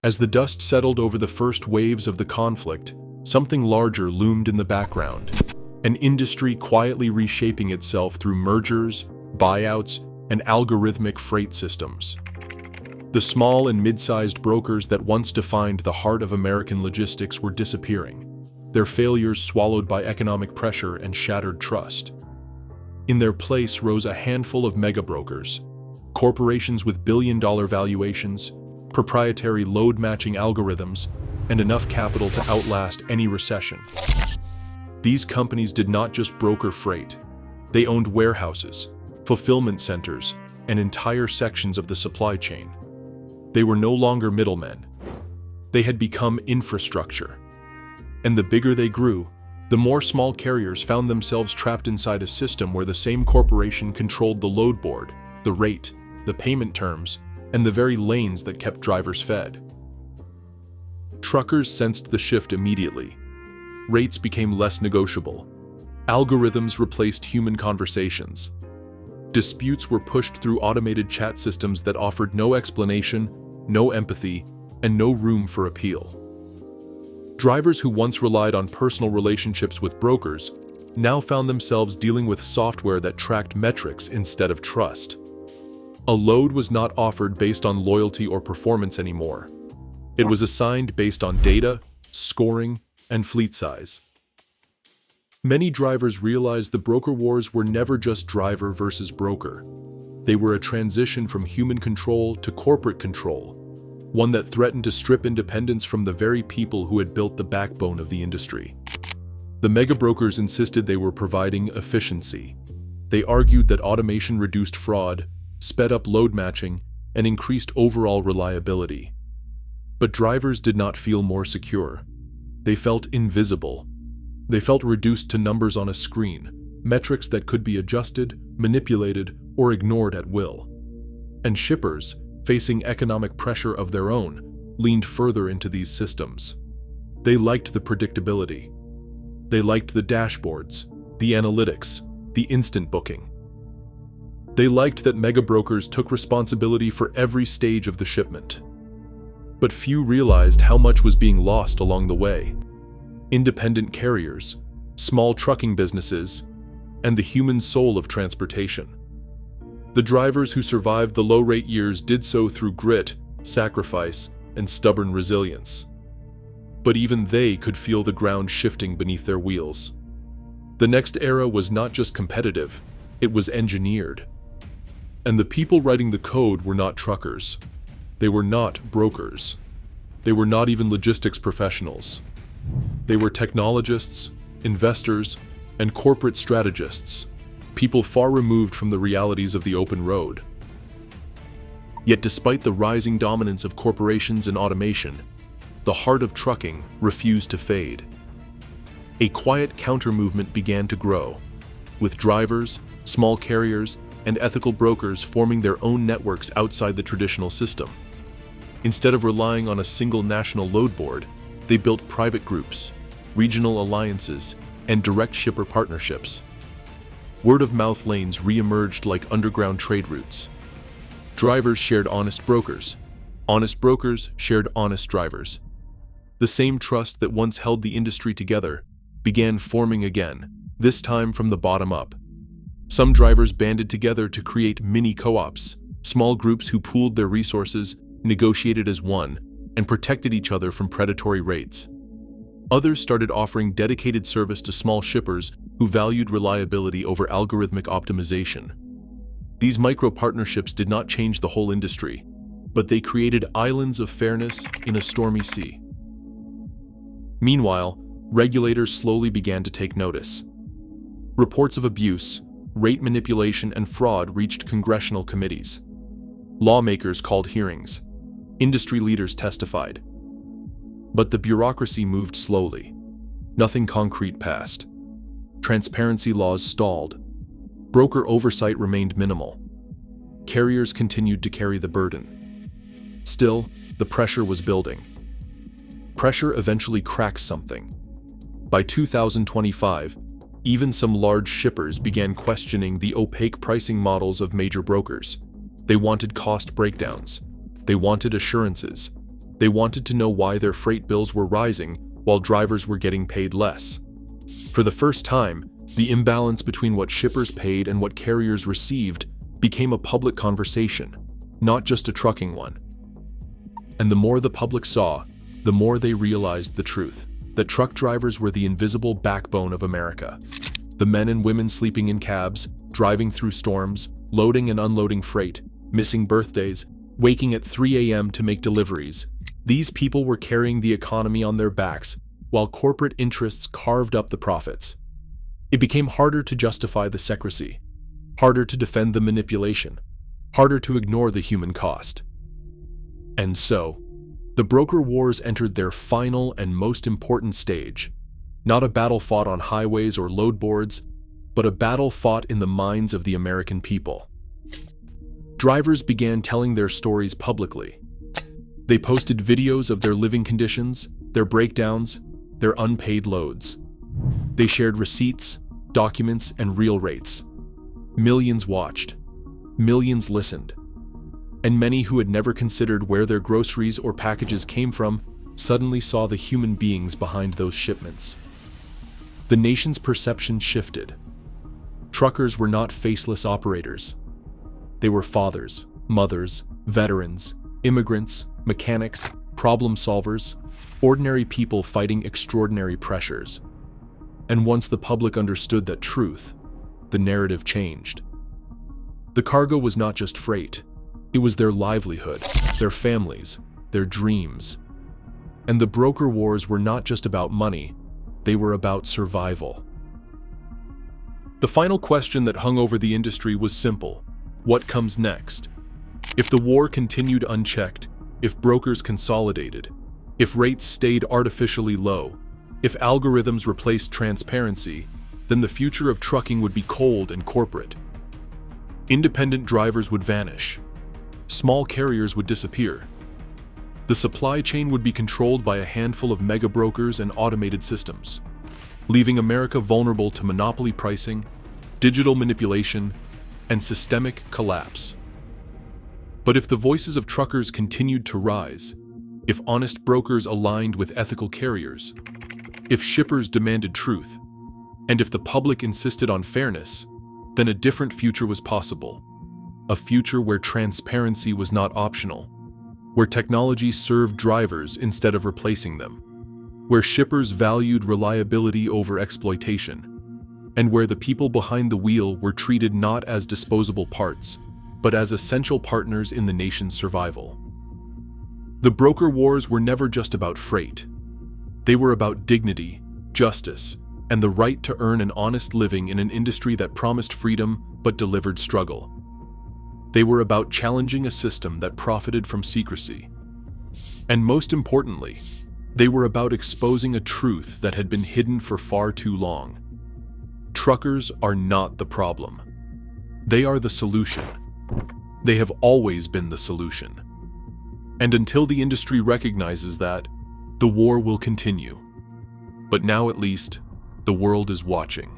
As the dust settled over the first waves of the conflict, something larger loomed in the background. An industry quietly reshaping itself through mergers, buyouts, and algorithmic freight systems. The small and mid-sized brokers that once defined the heart of American logistics were disappearing, their failures swallowed by economic pressure and shattered trust. In their place rose a handful of mega-brokers, corporations with billion-dollar valuations, proprietary load-matching algorithms, and enough capital to outlast any recession. These companies did not just broker freight. They owned warehouses, fulfillment centers, and entire sections of the supply chain. They were no longer middlemen. They had become infrastructure. And the bigger they grew, the more small carriers found themselves trapped inside a system where the same corporation controlled the load board, the rate, the payment terms, and the very lanes that kept drivers fed. Truckers sensed the shift immediately. Rates became less negotiable. Algorithms replaced human conversations. Disputes were pushed through automated chat systems that offered no explanation, no empathy, and no room for appeal. Drivers who once relied on personal relationships with brokers now found themselves dealing with software that tracked metrics instead of trust. A load was not offered based on loyalty or performance anymore. It was assigned based on data, scoring, and fleet size. Many drivers realized the broker wars were never just driver versus broker. They were a transition from human control to corporate control, one that threatened to strip independence from the very people who had built the backbone of the industry. The mega brokers insisted they were providing efficiency. They argued that automation reduced fraud, sped up load matching, and increased overall reliability. But drivers did not feel more secure. They felt invisible. They felt reduced to numbers on a screen, metrics that could be adjusted, manipulated, or ignored at will. And shippers, facing economic pressure of their own, leaned further into these systems. They liked the predictability. They liked the dashboards, the analytics, the instant booking. They liked that mega brokers took responsibility for every stage of the shipment. But few realized how much was being lost along the way. Independent carriers, small trucking businesses, and the human soul of transportation. The drivers who survived the low-rate years did so through grit, sacrifice, and stubborn resilience. But even they could feel the ground shifting beneath their wheels. The next era was not just competitive, it was engineered. And the people writing the code were not truckers. They were not brokers. They were not even logistics professionals. They were technologists, investors, and corporate strategists, people far removed from the realities of the open road. Yet despite the rising dominance of corporations and automation, the heart of trucking refused to fade. A quiet counter-movement began to grow, with drivers, small carriers, and ethical brokers forming their own networks outside the traditional system. Instead of relying on a single national load board, they built private groups, regional alliances, and direct shipper partnerships. Word-of-mouth lanes re-emerged like underground trade routes. Drivers shared honest brokers shared honest drivers. The same trust that once held the industry together began forming again, this time from the bottom up. Some drivers banded together to create mini co-ops, small groups who pooled their resources, negotiated as one, and protected each other from predatory rates. Others started offering dedicated service to small shippers who valued reliability over algorithmic optimization. These micro-partnerships did not change the whole industry, but they created islands of fairness in a stormy sea. Meanwhile, regulators slowly began to take notice. Reports of abuse, rate manipulation, and fraud reached congressional committees. Lawmakers called hearings. Industry leaders testified. But the bureaucracy moved slowly. Nothing concrete passed. Transparency laws stalled. Broker oversight remained minimal. Carriers continued to carry the burden. Still, the pressure was building. Pressure eventually cracks something. By 2025, even some large shippers began questioning the opaque pricing models of major brokers. They wanted cost breakdowns. They wanted assurances. They wanted to know why their freight bills were rising while drivers were getting paid less. For the first time, the imbalance between what shippers paid and what carriers received became a public conversation, not just a trucking one. And the more the public saw, the more they realized the truth, that truck drivers were the invisible backbone of America. The men and women sleeping in cabs, driving through storms, loading and unloading freight, missing birthdays, waking at 3 a.m. to make deliveries. These people were carrying the economy on their backs, while corporate interests carved up the profits. It became harder to justify the secrecy, harder to defend the manipulation, harder to ignore the human cost. And so, the broker wars entered their final and most important stage, not a battle fought on highways or load boards, but a battle fought in the minds of the American people. Drivers began telling their stories publicly. They posted videos of their living conditions, their breakdowns, their unpaid loads. They shared receipts, documents, and real rates. Millions watched. Millions listened. And many who had never considered where their groceries or packages came from suddenly saw the human beings behind those shipments. The nation's perception shifted. Truckers were not faceless operators. They were fathers, mothers, veterans, immigrants, mechanics, problem solvers, ordinary people fighting extraordinary pressures. And once the public understood that truth, the narrative changed. The cargo was not just freight. It was their livelihood, their families, their dreams. And the broker wars were not just about money, they were about survival. The final question that hung over the industry was simple: what comes next? If the war continued unchecked, if brokers consolidated, if rates stayed artificially low, if algorithms replaced transparency, then the future of trucking would be cold and corporate. Independent drivers would vanish. Small carriers would disappear. The supply chain would be controlled by a handful of mega brokers and automated systems, leaving America vulnerable to monopoly pricing, digital manipulation, and systemic collapse. But if the voices of truckers continued to rise, if honest brokers aligned with ethical carriers, if shippers demanded truth, and if the public insisted on fairness, then a different future was possible. A future where transparency was not optional, where technology served drivers instead of replacing them, where shippers valued reliability over exploitation, and where the people behind the wheel were treated not as disposable parts, but as essential partners in the nation's survival. The broker wars were never just about freight. They were about dignity, justice, and the right to earn an honest living in an industry that promised freedom but delivered struggle. They were about challenging a system that profited from secrecy. And most importantly, they were about exposing a truth that had been hidden for far too long. Truckers are not the problem. They are the solution. They have always been the solution. And until the industry recognizes that, the war will continue. But now at least, the world is watching.